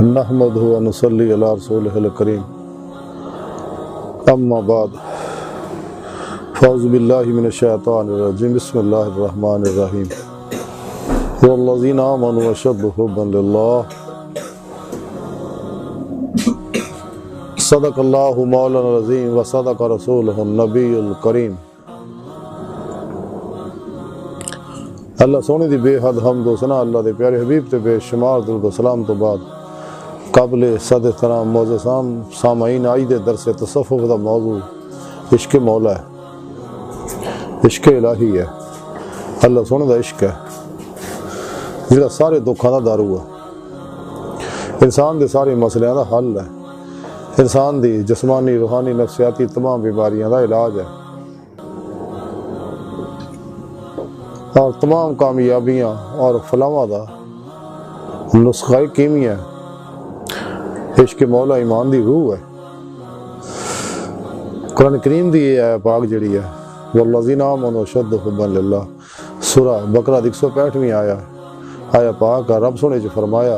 نحمدہ و نصلی علی رسولہ الکریم اما بعد فاعوذ باللہ من الشیطان الرجیم بسم اللہ الرحمن الرحیم والذین آمنوا اشد حبا للہ صدق اللہ مولانا العظیم و صدق رسولہ النبی الکریم۔ اللہ سونے دی بے حد حمد و ثنا اللہ دے پیارے حبیب تے بے شمار درود و سلام تو بعد قابل صد احترام معززام سامعین، آئی دے درس تصوف دا موضوع عشق مولا ہے، عشق الہی ہے، اللہ سونے دا عشق ہے جڑا سارے دکھاں دا دارو ہے، انسان دے سارے مسئلے دا حل ہے، انسان دی جسمانی روحانی نفسیاتی تمام بیماریاں دا علاج ہے اور تمام کامیابیاں اور فلاحوں دا نسخہ کیمیا ہے۔ عشق مولا ایمان دی روح ہے۔ قرآن کریم دی یہ آیت پاک جڑی ہے والذین آمنوا اشد حبا للہ، سورہ بقرہ 165ویں آیا پاک کا رب سونے جو فرمایا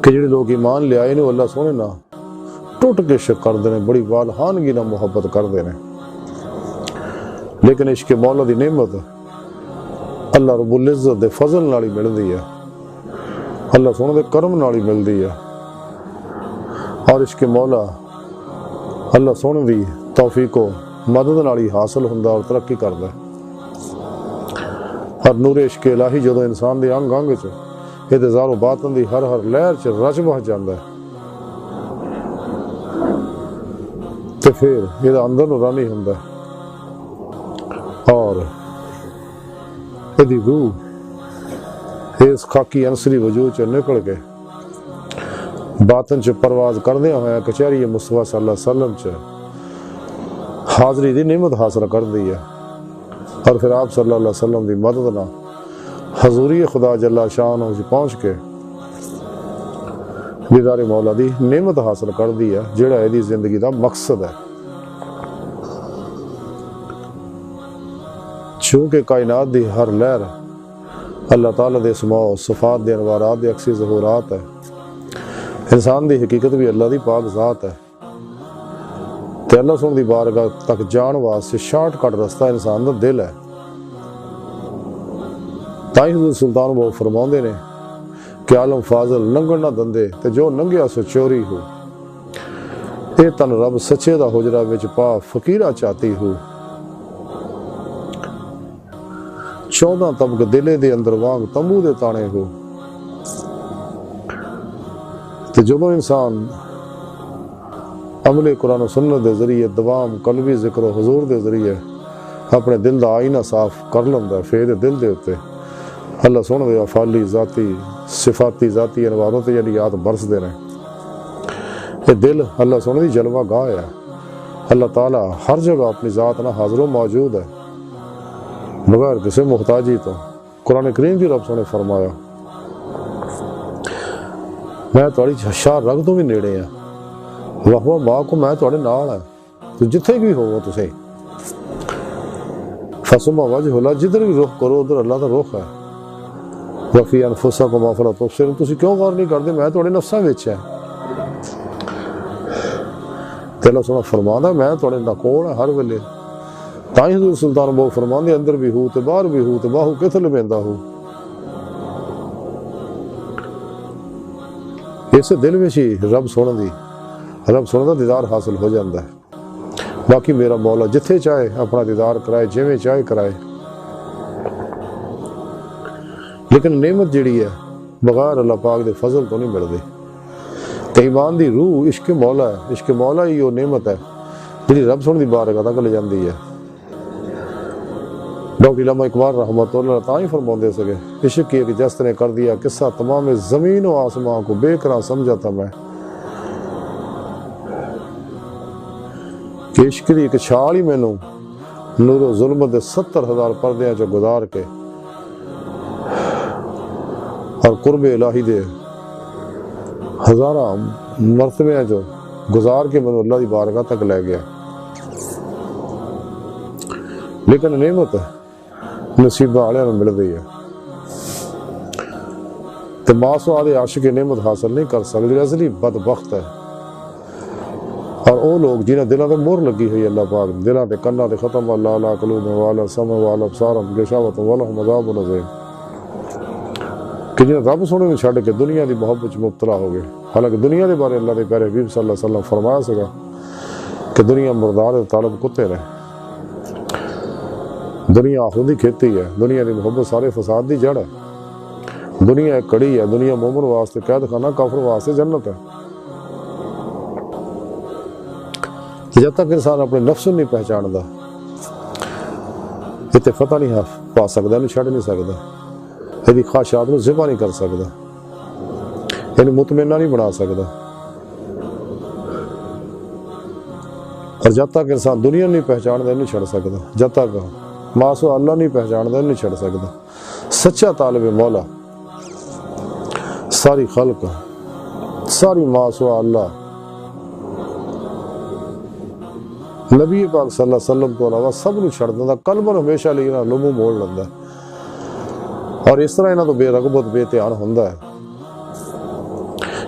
کہ جڑے لوگ ایمان لے آئے نے اللہ سونے نہ ٹوٹ کے عشق کر دینے، بڑی والہانگی نہ محبت کر دینے، لیکن عشق مولا دی نعمت اللہ رب العزت دے فضل نالی مل دی ہے، اللہ سونے دے کرم نالی مل دی ہے، اور عشق مولا اللہ سونے دی توفیق و مدد نالی حاصل ہوندا اور ترقی کردا ہے۔ اور نور عشق الہی جدوں انسان دے انگ انگ چ ظاہر و باطن دی ہر لہر چ رچ بہ جاندا ہے تے پھر یہ اندر نورانی ہوندا ہے اور یہ روح اس خاکی انصری وجود چ نکل کے باطن چ پرواز کردیا ہوا کچہری مصطفیٰ صلی اللہ علیہ وسلم چ حاضری دی نعمت حاصل کر دی ہے، اور پھر آپ صلی اللہ علیہ وسلم دی مدد نہ حضوری خدا جل شانہ پہنچ کے دیدار مولا دی نعمت حاصل کر دی ہے جڑا ایدی زندگی دا مقصد ہے۔ چونکہ کائنات دی ہر لہر اللہ تعالیٰ دے اسماء و صفات دے انوارات دے عکسی ظہورات ہے، انسان دی حقیقت بھی اللہ دی پاک ذات ہے، تے اللہ سن دی بارگاہ تک جان واسطے شارٹ کٹ رستہ انسان دا دل ہے۔ تائیں حضور سلطان بہو فرماؤندے نے کہ عالم فاضل ننگن نہ دندے تے جو ننگیا سو چوری ہو، اے تن رب سچے دا حجرہ وچ پا فقیرہ چاہتی ہو، 14 طبق دلے دے اندر وانگ تمبو دے تانے ہو۔ تے جدوں انسان عمل قرآن و سنت دے ذریعے دوام قلبی ذکر و حضور دے ذریعے اپنے دل دا آئینہ صاف کر لندا ہے، پھر دل دے اتے اللہ سونے دے افعالی ذاتی صفاتی ذاتی انواروں تے یاد برس دے رہے۔ یہ دل اللہ سونے دی جلوہ گاہ ہے، اللہ تعالیٰ ہر جگہ اپنی ذات نہ حاضر و موجود ہے بغیر کسی محتاجی تو۔ قرآن کریم کی رب سونے فرمایا میں تھوڑی شاہ رگ تو بھی نیڑے ہیں، واہ ماں کو میں تھوڑے نال ہے، تو جتھے بھی ہو تسے فسما وجہ اللہ، جدھر بھی رخ کرو ادھر اللہ کا رخ ہے۔ وفی انفسکم افلا تبصرون، تسی کیوں غور نہیں کرتے میں تھوڑے نفساں وچ ہے، تے اللہ سونا فرمانا میں تھوڑے نکول ہے ہر ویلے۔ تائیں حضور سلطان بہو فرماندے اندر بھی ہو تے باہر بھی ہو تے باہو کتھے لبیندا ہو، اس دل وچ ہی رب سونے دا دیدار حاصل ہو جاندہ ہے۔ باقی میرا مولا جتھے چاہے اپنا دیدار کرائے، جویں چاہے کرائے، لیکن نعمت جڑی ہے بغیر اللہ پاک دے فضل تو نہیں ملدی۔ تے ایمان دی روح عشق مولا ہے، عشق مولا ہی وہ نعمت ہے جڑی رب سونے دی بارگاہ تک لے جاندی ہے۔ ڈاکٹر علامہ اقبال رحمۃ اللہ تعالی فرماندے سکے عشق کی ایک جست نے کر دیا قصہ تمام زمین و آسمان کو، بے قرار سمجھا تھا میں کہ عشق دی ایک چھال ہی مینوں نور و ظلمت دے 70,000 پردیاں چ گزار کے اور قرب الہی دے ہزاراں مرتبے جو گزار کے میں اللہ دی بارگاہ تک لے گیا۔ لیکن نعمت نصیبہ والے مل گئی ہے۔ تو ماسوا دے عاشق نعمت حاصل نہیں کر سکتے، اصلی بدبخت ہے۔ اور وہ لوگ جنہیں دلوں تے مہر لگی ہوئی اللہ پاک دلوں تے کناں تے ختم اللہ علی قلوبہم وعلی سمعہم وعلی ابصارہم غشاوۃ ولہم عذاب عظیم، کہ جنہیں رب سونے نے چھڈ کے دنیا دی محبت مبتلا ہو گئے۔ حالانکہ دنیا دے بارے اللہ دے پیارے حبیب صلی اللہ علیہ وسلم فرمایا سکا کہ دنیا مردار ہے، طالب کتے نے، دنیا آخر دی کھیتی ہے، دنیا دی محبت سارے فساد دی جڑ ہے، دنیا ایک کڑی ہے، دنیا مومن واسطے قید خانہ، کافر واسطے جنت ہے۔ جب تک انسان اپنے نفس نہیں پہچاندا یہ فتح نہیں پا سکتا، نہیں چھڑ نہیں سکتا، یہ خواہشات کو ذبح نہیں کر سکتا، یعنی مطمئنہ نہیں بنا سکتا۔ اور جب تک انسان دنیا نہیں پہچاندا نہیں چھڑ سکتا، جب تک ماسوا اللہ نہیں پہچاندا نہیں چھڑ سکتا۔ سچا طالب مولا ساری خلق ساری ماسوا اللہ نبی پاک صلی اللہ علیہ وسلم تو علاوہ سب نو چھڑ دیندا، قلباں ہمیشہ لینا لمو موڑ لیندا ہے، اور اس طرح انہاں تو بے رغبت بے دھیان ہوندا ہے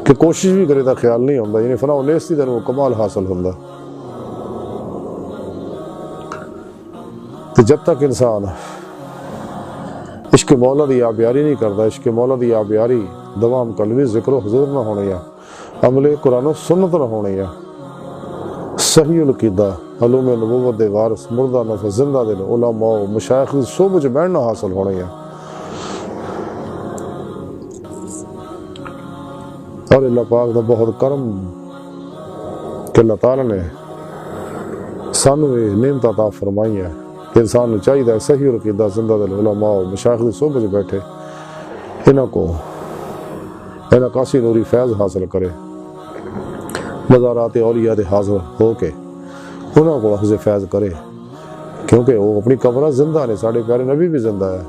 کہ کوشش بھی کرے تا خیال نہیں ہوندا، یعنی فنا و نیستی دا کمال حاصل ہوندا۔ تو جب تک انسان عشق مولا دی آبیاری نہیں کرتا، عشق مولا دی آبیاری دوام قلبی ذکر و حضور نہ ہونے یا عمل قرآن و سنت نہ ہونے یا صحیح العقیدہ علوم نبوت دے وارث مردہ نفس زندہ دے علماء و مشایخ دی صحبت بیٹھنا حاصل ہونے یا۔ اور اللہ پاک دا بہت کرم کہ اللہ تعالیٰ نے سانو یہ نعمت عطا فرمائی ہے کہ انسان نے چاہیے صحیح العقیدہ زندہ دل علماء و مشایخ دی صحبت بیٹھے، انہاں کاسی نوری فیض حاصل کرے، مزارات اولیاء دے حاضر ہو کے انہاں کو حفظ فیض کرے، کیونکہ وہ اپنی قبرہ زندہ نے، ساڑھے پیارے نبی بھی زندہ ہے،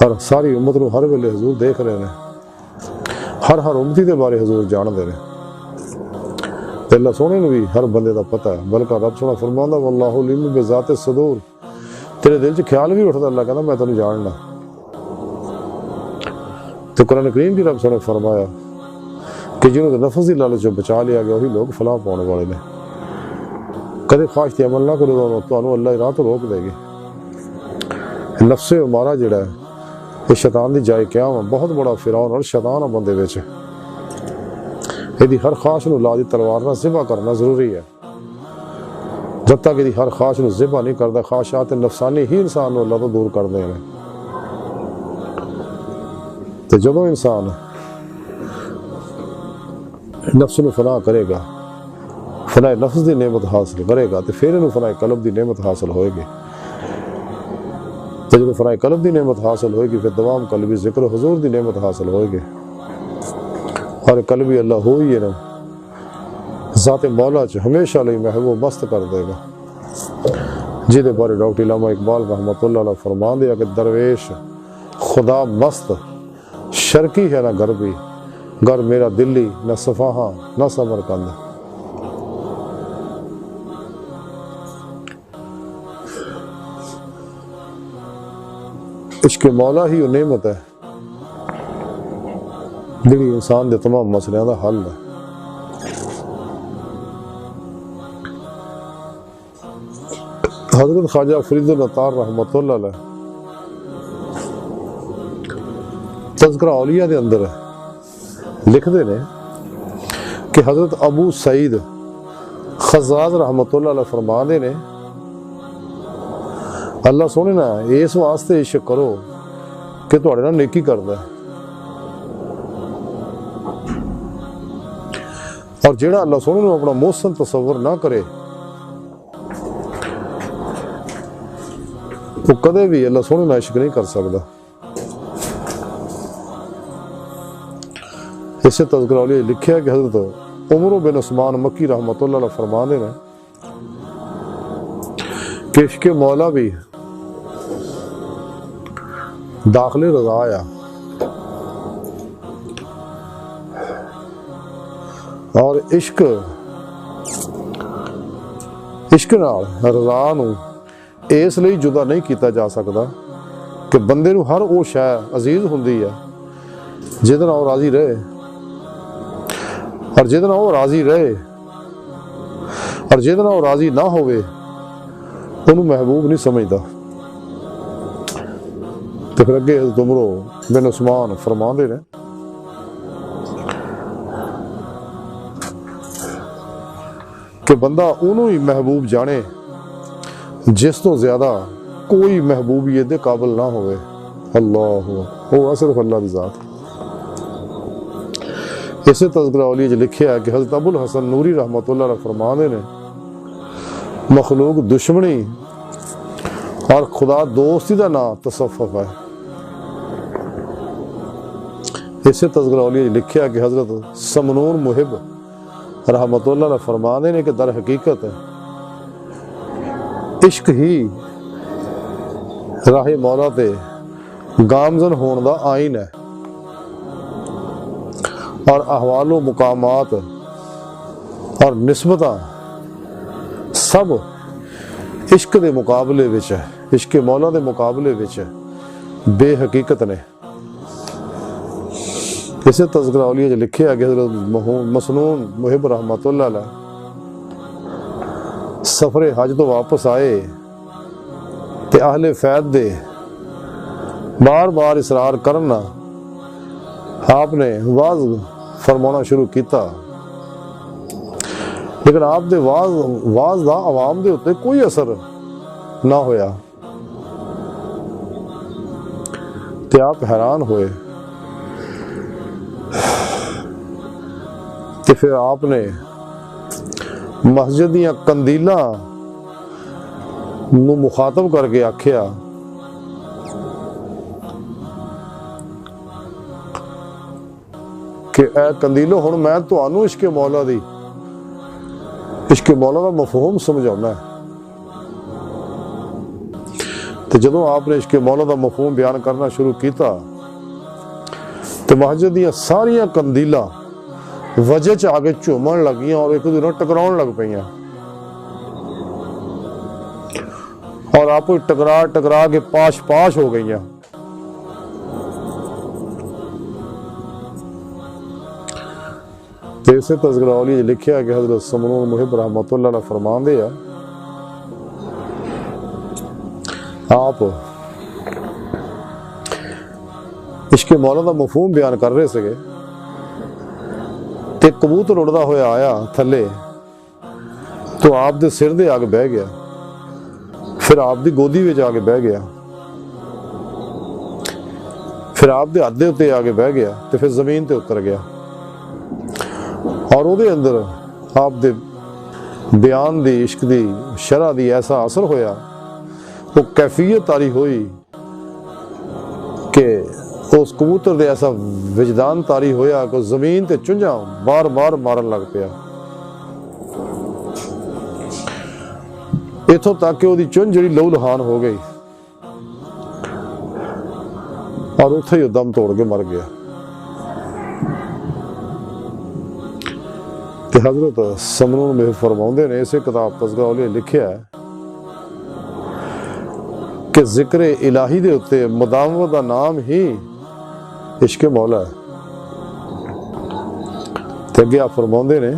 اور ساری امت نو ہر ویلے حضور دیکھ رہے ہیں، ہر امتی دے بارے حضور جان دے رہے، اللہ سونے نے بھی ہر بندے دا پتہ ہے، بلکہ رب سونا فرماندا واللہ علیم بذات الصدور، تیرے دل چ خیال بھی اٹھتا، اللہ کہنا میں تینوں جاننا۔ تو قرآن کریم بھی رب سونے فرمایا کہ جنہوں نے نفس دی لالچ بچا لیا گیا وہی لوگ فلاح پانے والے نے، کدے خواہش تے عمل نہ کرو تو اللہ راہ تو روک دے گی۔ نفس ہمارا جڑا ہے یہ شیطان دی جائے قیام ہے، بہت بڑا فرعون اور شیطان ہے بندے وچ، یہ ہر خواہش نو لا دی تلوار نہ ذبح کرنا ضروری ہے۔ جب تک یہ ہر خواہش نو ذبح نہیں کرتا، خواہشات نفسانی ہی انسان نو اللہ تو دور کر دیں گے۔ تو جدو انسان نفس نو فنا کرے گا، فنا نفس دی نعمت حاصل کرے گا، تو پھر انہوں فنا قلب دی نعمت حاصل ہوئے گی۔ تو جب فنا قلب دی نعمت حاصل ہوئے گی پھر دوام قلبی ذکر حضور دی نعمت حاصل ہوئے گی، اور قلبی اللہ ہوئی ہے نا ذات مولا چ ہمیشہ لئی محبوب مست کر دے گا، جہدے بارے ڈاکٹر علامہ اقبال رحمۃ اللہ علیہ فرما دیا کہ درویش خدا مست شرکی ہے نہ غربی، گر میرا دلی نہ صفاہاں نہ سمرقند۔ عشق مولا ہی وہ نعمت ہے جڑی انسان دے تمام مسئلے دا حل ہے۔ حضرت خواجہ فرید العطار رحمۃ اللہ علیہ تذکرہ اولیاء دے اندر لکھتے ہیں کہ حضرت ابو سعید خزاز رحمۃ اللہ علیہ فرما دے نے اللہ سونے نا اس واسطے عشق کرو کہ تہاڈے نال نیکی کردا ہے، اور جیڑا اللہ سونے نو اپنا محسن تصور نہ کرے وہ کدے بھی اللہ سونے نال عشق نہیں کر سکتا۔ اسے تذکرہ اولیاء لکھیا کہ حضرت عمر بن عثمان مکی رحمۃ اللہ علیہ فرما دے کہ عشق مولا بھی داخل رضا آیا، اور عشق نال رضا نو اس لئی جدا نہیں کیتا جا سکتا کہ بندے نو ہر وہ شے عزیز ہوندی ہے جہدے نال راضی رہے، اور جہدے نال وہ راضی رہے اور جہدے نال وہ راضی نہ ہوئے انہوں محبوب نہیں سمجھدا۔ تو پھر اگے حضرت عمرو بن عثمان فرماندے نے کہ بندہ انہوں ہی محبوب جانے جس تو زیادہ کوئی محبوبیت دے قابل نہ ہوئے۔ اللہ ہو صرف اللہ دی ذات۔ اسے تذکرہ اولیاء جو لکھیا ہے کہ حضرت ابو الحسن نوری رحمۃ اللہ علیہ فرمانے نے مخلوق دشمنی اور خدا دوستی دا نام تصفف ہے۔ اسے تذکرہ اولیاء جو لکھیا ہے کہ حضرت سمنون محب رحمۃ اللہ علیہ فرمانے نے کہ در حقیقت عشق ہی راہ مولا تے گامزن ہون دا آئین ہے، اور احوال و مقامات اور نسبتاں سب عشق دے مقابلے وچ ہے، عشق مولا دے مقابلے وچ بے حقیقت نے۔ اسے تذکرہ اولیاء جو لکھے ہے کہ حضرت مسنون محب رحمۃ اللہ علیہ سفر حج تو واپس آئے تے اہل فیض دے بار بار اصرار کرنا آپ نے واز فرمانا شروع کیتا، لیکن آپ دے واز دا عوام دے اتے کوئی اثر نہ ہویا تے آپ حیران ہوئے۔ تے پھر آپ نے مسجد دیاں کندیلاں نو مخاطب کر کے آکھیا کہ اے کندیلو ہن میں تانوں عشق مولا دی عشق مولا دا مفہوم سمجھاؤنا ہے۔ تو جدوں آپ نے عشق مولا دا مفہوم بیان کرنا شروع کیتا تو مسجد دیاں ساریاں کندیلاں وجہ چ آگے چومن لگیاں اور ایک دوسرے ٹکراؤن لگ پئیاں، اور آپ ٹکرا کے پاش ہو گئیاں۔ اسے تذکرہ اولیاء لکھیا کہ حضرت سمنون محب رحمۃ اللہ علیہ فرماندے ہیں آپ عشق مولا دا مفہوم بیان کر رہے سگے تے کبوتر اڑدا ہویا آیا تھلے تو آپ دے سر دے آگے بہ گیا، پھر آپ دی گودی وچ آگے بہ گیا، پھر آپ دے ہاتھ دے اتے آگے بہ گیا تے پھر زمین تے اتر گیا، اور او دے اندر آپ دے بیان دی عشق دی شرح دی ایسا اثر ہویا، وہ کیفیت تاری ہوئی کہ اس کبوتر دے ایسا وجدان تاری ہویا کہ زمین تے چنجاں بار بار مارن لگ پیا، اتھوں تک کہ وہ دی چنج جڑی لہو لہان ہو گئی اور اتھے ہی دم توڑ کے مر گیا۔ کہ حضرت سمنون محب فرماؤندے نے اسے کتاب تذکرہ اولیاء لکھیا ہے کہ ذکر الہی دے اتے مداومت دا نام ہی عشق مولا ہے۔ تے اگے آپ فرماؤندے نے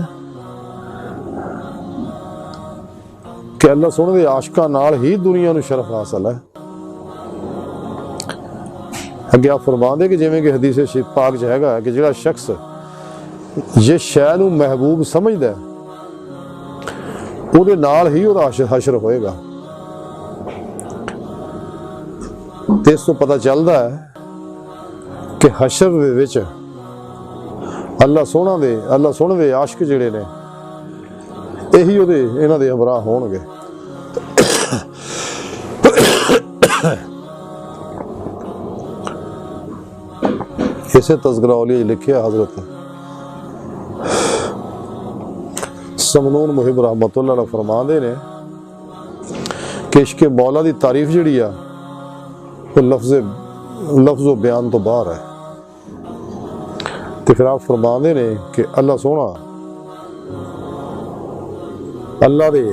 کہ اللہ سونے دے عاشقاں نال ہی دنیا نو شرف حاصل ہے۔ اگے آپ فرماؤندے کہ جویں کہ حدیث پاک چ ہے کہ جڑا شخص جس شے نو محبوب سمجھدا ہے او دے نال ہی او دا حشر ہوئے گا۔ تے اس تو پتہ چلدا ہے کہ حشر دے وچ اللہ سونے دے عاشق جڑے نے یہی او دے انہاں دے ہمراہ ہون گے۔ اسے تذکرہ اولیاء لکھیا حضرت سمنون محب رحمۃ اللہ علیہ فرماندے نے کہ عشق مولا دی تعریف جڑی آ وہ لفظ و بیان تو باہر ہے۔ تو پھر آپ فرماندے نے کہ اللہ سونا اللہ دے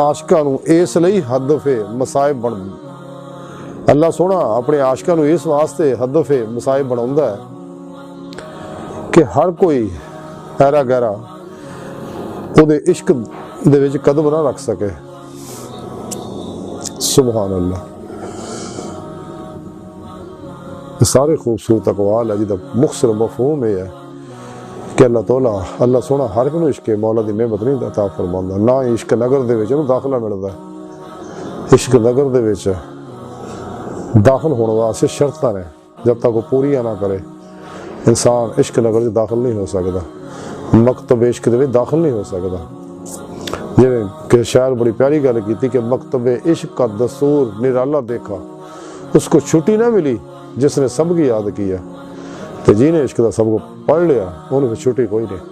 عاشقاں نو اس لئی ہدف مصائب اللہ سونا اپنے عاشقاں نو اس واسطے ہدف مصائب بناوندا ہے کہ ہر کوئی ایرا گہرا ਉਹਦੇ ਇਸ਼ਕ ਦੇ ਵਿੱਚ ਕਦਮ ਨਾ ਰੱਖ ਸਕੇ سبحان اللہ یہ سارے خوبصورت اقوال ہے جہاں مختصر مفہوم یہ ہے کہ اللہ تعالیٰ اللہ سونا ہر کو عشق مولا دی نعمت نہیں عطا فرماندا نہ عشق نگر دے وچ داخلہ ملدا ہے عشق نگر دے وچ داخل ہونے واسطے شرطاں نے جب تک وہ پوریاں نہ کرے انسان عشق نگر وچ داخل نہیں ہو سکتا مکتب عشق دے وچ داخل نہیں ہو سکتا جویں کہ شاعر بڑی پیاری گل کی کہ مکتب عشق کا دستور نرالا دیکھا اس کو چھٹی نہ ملی جس نے سب کی یاد کیا تو جی نے عشق دا سب کو پڑھ لیا انہوں پھر چھٹی کوئی نہیں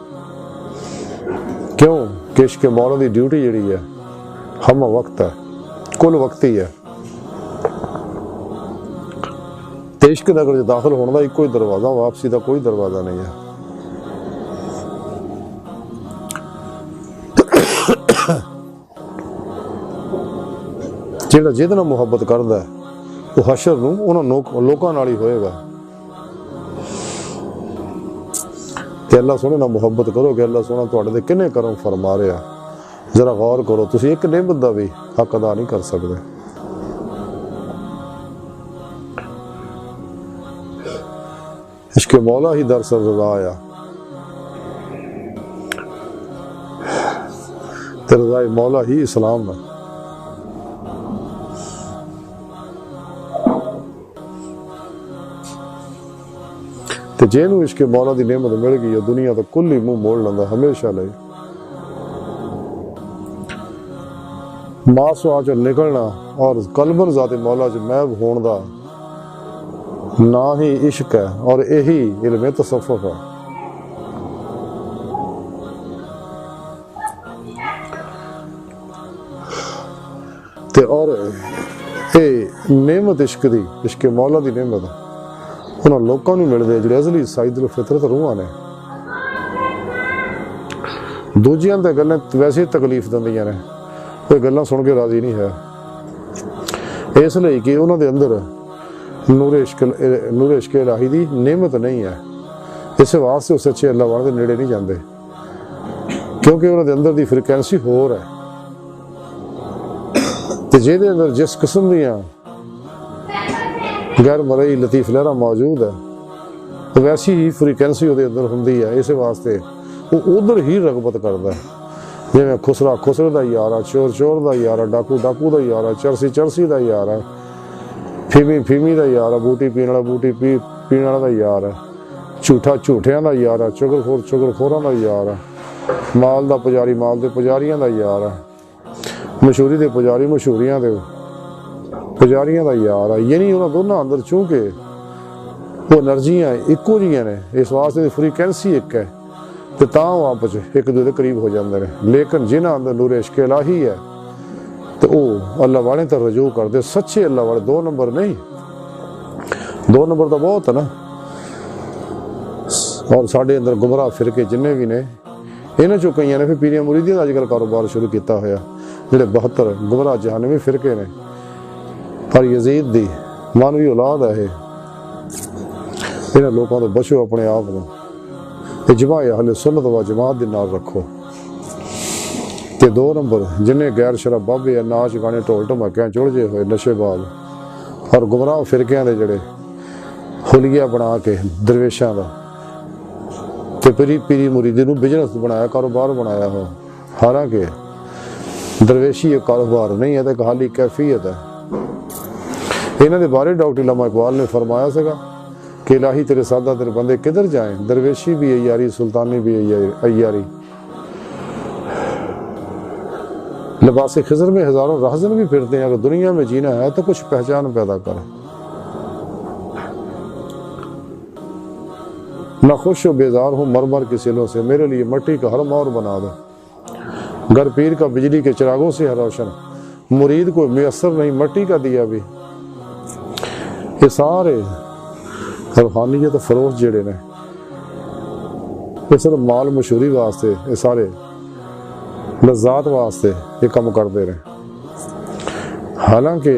کیوں کہ عشق مولا دی ڈیوٹی جڑی ہے ہم وقت ہے کل وقتی ہے تو عشق دا اگر داخل ہونے دا ایک کوئی دروازہ واپسی دا کوئی دروازہ نہیں ہے جیڑا جہدے نال محبت کردا ہے وہ حشر نوں انہاں لوکاں نال ہی ہوئے گا کہ اللہ سونے نال محبت کرو کہ اللہ سونا تواڈے تے کنے کرم فرما رہا ذرا غور کرو تسی ایک نعمت دا بھی حق ادا نہیں کر سکدے عشق مولا ہی در سر رضا آیا تے رضا مولا ہی اسلام ہے تے جینوں عشق مولا دی نعمت مل گئی دنیا تو کل ہی منہ موڑ لیندا ہمیشہ لئی ماسوا چ نکلنا اور قلبن ذات مولا چ محو ہون دا نہ ہی عشق ہے اور یہی علم تصوف ہے تے اور اے نعمت عشق دی عشق مولا دی نعمت انہاں لوکاں نوں ملدے جڑے ازلی سائد الفطرت روحاں نے دوجیاں تے گلاں ویسے ہی تکلیف دیندیاں نے کوئی گلاں سن کے راضی نہیں ہے اس لیے کہ انہاں دے اندر نور عشق الہی دی نعمت نہیں ہے اس واسطے اس سچے اللہ والے دے نیڑے نہیں جاندے کیونکہ انہاں دے اندر دی فریکوینسی ہور ہے تے جے دے اندر جس قسم دیاں غیر مرئی لطیف لہرا موجود ہے تو ویسی ہی فریکوینسی وہ اندر ہوندی ہے اس واسطے وہ ادھر ہی رغبت کرتا ہے جویں خسرا خسرے دا یارا چور چور دا یارا ڈاکو ڈاکو دا یارا چرسی چرسی دا یارا پھیمی پھیمی دا یارا بوٹی پین والا بوٹی پین والا دا یارا جھوٹا جھوٹیاں دا یارا چغل خور چغل خوراں دا یارا مال دا پجاری مال دے پجاریاں دا یارا مشہوری دے پجاری مشہوریاں دے پجاریاں دا یار ہے یعنی انہاں دونوں اندر چونکہ وہ انرجیاں ایکو جیاں نے اس واسطے دی فریکوینسی ایک ہے تے تاں وہ آپس ایک دوسرے دے قریب ہو جاندے نے لیکن جنہاں اندر نور عشق الہی ہے تو وہ اللہ والے تے رجوع کردے سچے اللہ والے دو نمبر نہیں دو نمبر تو بہت ہے نا اور ساڈے اندر گمراہ فرقے جننے بھی نے انہاں چوں کئیاں نے پھر پیریاں مریدیاں دا اج کل کاروبار شروع کیتا ہویا جڑے 72 گمراہ جہنمی فرقے نے پر یزید دی مانوی اولاد ہے انہاں لوکاں تو بچو اپنے آپ نوں اجماع اہل سنت و جماعت دے نال رکھو تے دو نمبر جنہیں غیر شرع بابے ناچ گانے ٹول ٹمکیاں چڑھے ہوئے نشے باز اور گمراہ فرقیاں دے جڑے حلیہ بنا کے درویشاں دا تے پیری مریدی نوں بزنس بنایا کاروبار بنایا ہو حالانکہ درویشی ایک کاروبار نہیں ہے تے ایک حالی کیفیت ہے انہاں دے بارے ڈاکٹر علامہ اقبال نے فرمایا سگا کہ الہی تیرے سادہ تیرے بندے کدھر جائیں درویشی بھی عیاری سلطانی بھی عیاری لباس خضر میں ہزاروں راہزن بھی پھرتے ہیں اگر دنیا میں جینا ہے تو کچھ پہچان پیدا کر نہ خوش و بیزار ہوں مرمر کی سلوں سے میرے لیے مٹی کا حرم اور بنا دو گھر پیر کا بجلی کے چراغوں سے ہے روشن مرید کو میسر نہیں مٹی کا دیا بھی یہ سارے روحانیت فروش جڑے نے یہ صرف مال مشہوری واسطے یہ سارے لذات واسطے یہ کم کرتے رہے حالانکہ